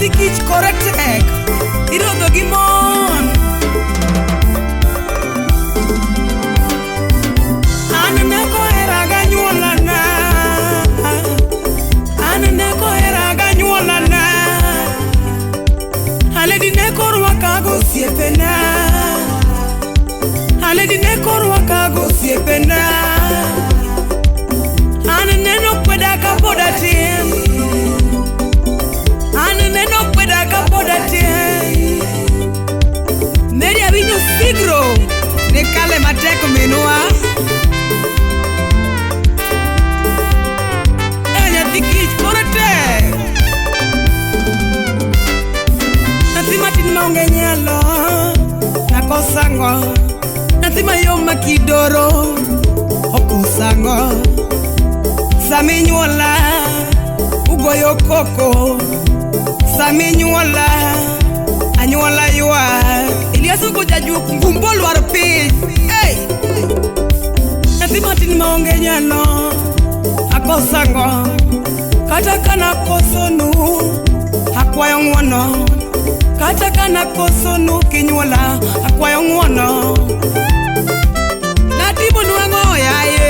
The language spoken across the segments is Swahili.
nyathi kich koretek irodho gi mon. An neko heraga nyuolana, an neko heraga nyuolana, aledi neko rwakago osiepena, aledi neko rwakago osiepena. An neno kweda ka pod atin, an neno kweda ka pod atin. Meri awinjo sigro ne kale matek minwa. Nyathi kich koretek, nyathi matin maonge nyalo nakosango, nyathi mayom makidoro okosango. Sami nyuola ugoyo koko, sami nyuola anyuola ywa. Iliasu ko jajuk ngumbol war piny. Hey! Nyathi matin maonge nyalo akosango, kata kana kosonu akwayo ng'wono, kata kana kosonu kinyuola akwayo ng'wono. Natimo nwang'o yaye,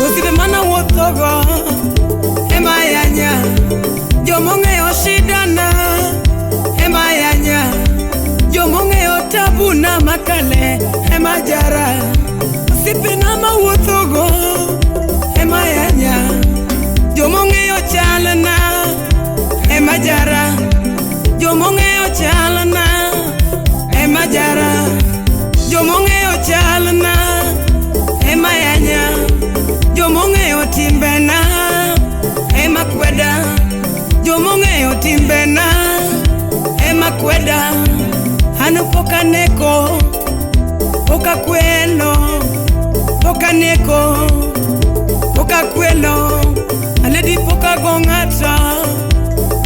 osiepe mana wuothogo ema yanya, jomong'eyo shidana ema yanya, jomong'eyo tabuna makale ema jara. Osiepena mawuothogo ema yanya, jomong'eyo chalna ema jara, jomong'eyo chalna ema jara, jomong'eyo chalna ema yanya, jomong'eyo timbena ema kweda, jomong'eyo timbena ema kweda. An poka neko, poka kwelo, poka neko, poka kwelo, aledi poka gongata,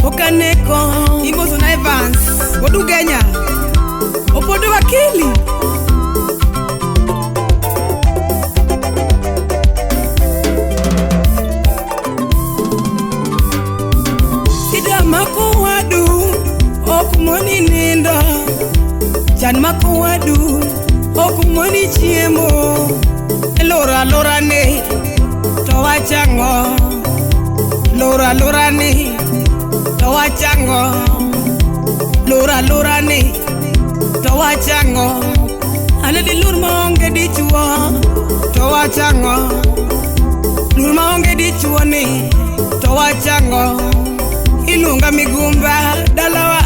poka neko. Imozo na Evans, bodu Genya, opodo wakili. Sida mako wadu, okumoni nindo, chan mako wadu, okumoni chiemo. Lora lora ne, to wachango, lora lora ne, to wachango, lora lora ne, to wachango. Aledi lur maonge dichwo, to wachango, lur maonge dichwo ni, to wachango. Ilunga migumba dalawa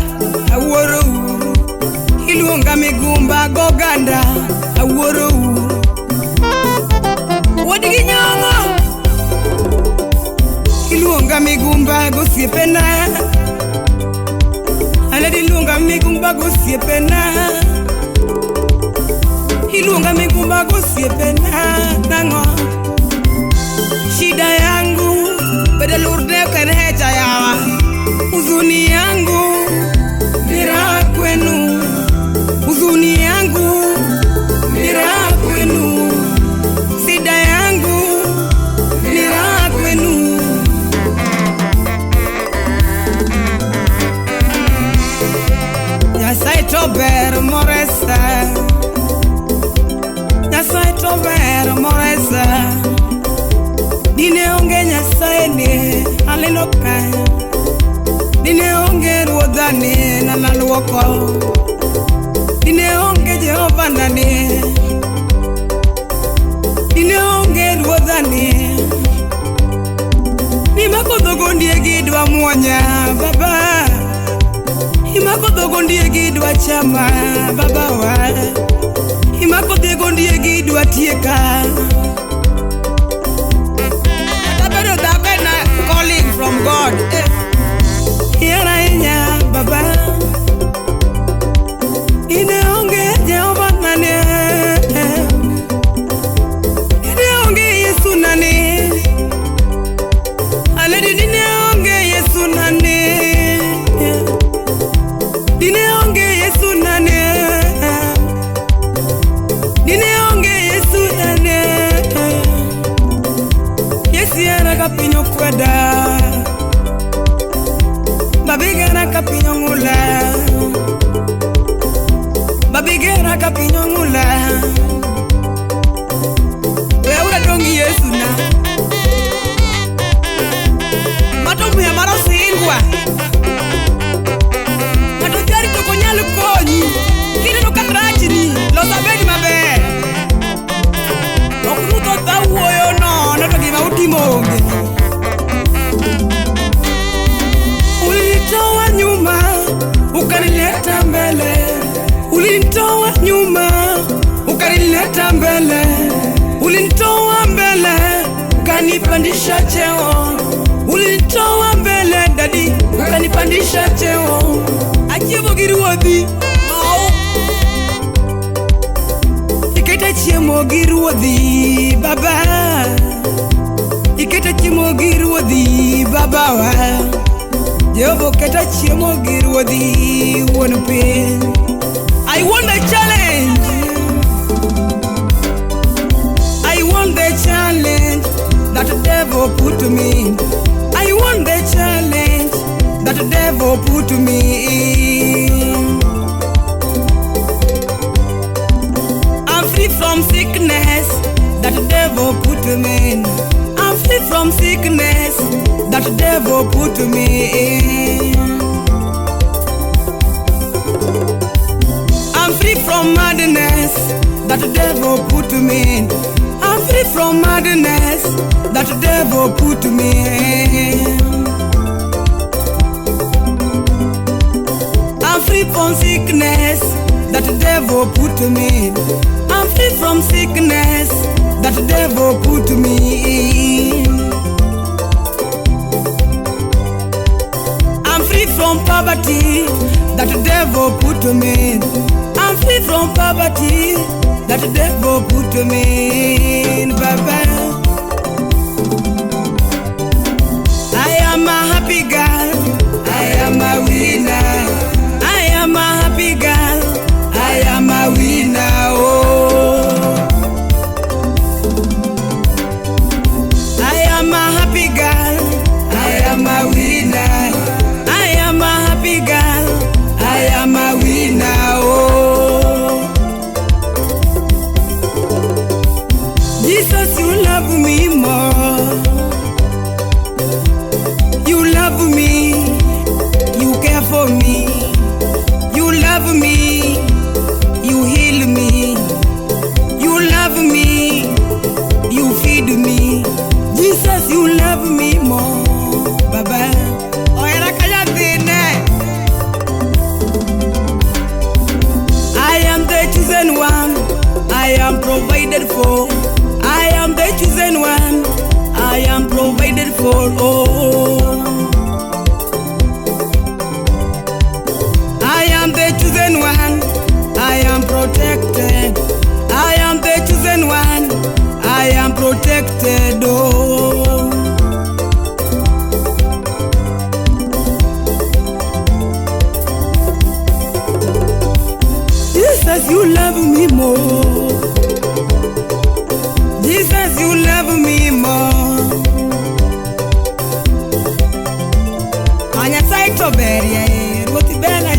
aworo, ilunga migumba goganda aworo. Wodigi nyongo, ilunga migumba gosiepena, aledi ilunga migumba gosiepena, ilunga migumba gosiepena. Nango shida yangu bede lurde kerecha yawa, uzuni yangu nira kwenu, uzuni yangu nira kwenu, sida yangu nira kwenu. Nyasaye to ber moresa, Nyasaye to ber moresa. Dine onge Nyasaye ni aleno kae, dine onge ruodhani na naluoko, dine onge Jehova nani, dine onge ruodhani. Nimako dhogondie gidwa muonya baba, imako dhogondie gidwa chama baba wa, imako dhogondie gidwa tieka. Calling from God. Here I am, Baba. Ine onge Jehova nani, ine onge Yesu nani, aledi ine onge Yesu nani, ine onge Yesu nani, ine kweda babigera kapinyongula babigera kapinyongula wewe dongi Yesu na matomu ya marasingwa matujari tokonyal konyi kine no katrachini lo sabedi maber okuruto tawuoyo no to gima utimonge ulinitoa nyuma ukanileta mbele ulinitoa nyuma ukanileta mbele ulinitoa mbele ukanipandisha cheo ulinitoa mbele dadi ukanipandisha cheo achiemo giruodhi iketa chiemo giruodhi baba iketa chiemo giruodhi baba wa Jehova keta chiemo giruodhi wuon piny. I want the challenge. I want the challenge that the devil put to me. I want the challenge that the devil put to me in. I'm free from sickness that the devil put to me in. I'm free from sickness that the devil put to me in. I'm free from madness that the devil put to me in. I'm free from madness that the devil put to me in. I'm free from sickness that the devil put to me in. I'm free from sickness that the devil put to me in. I'm free from poverty that the devil put to me in. I'm free from poverty that the devil put to me in, Baba. I am a happy girl, I am a winner. I am a happy girl, I am a winner, oh. I am a happy girl, I am a winner. I am a happy girl, I am a winner, oh. Jesus, you love me more. You love me, you care for me. You love me, you heal me. You love me, you feed me. Jesus, you love me more, Baba. I am the chosen one, I am provided for. I am the chosen one, I am provided for. Oh, I am the chosen one, I am protected. I am the chosen one, I am protected. Oh, Jesus, you love me more. Jesus, you love me more. Anya saito beria, roti bela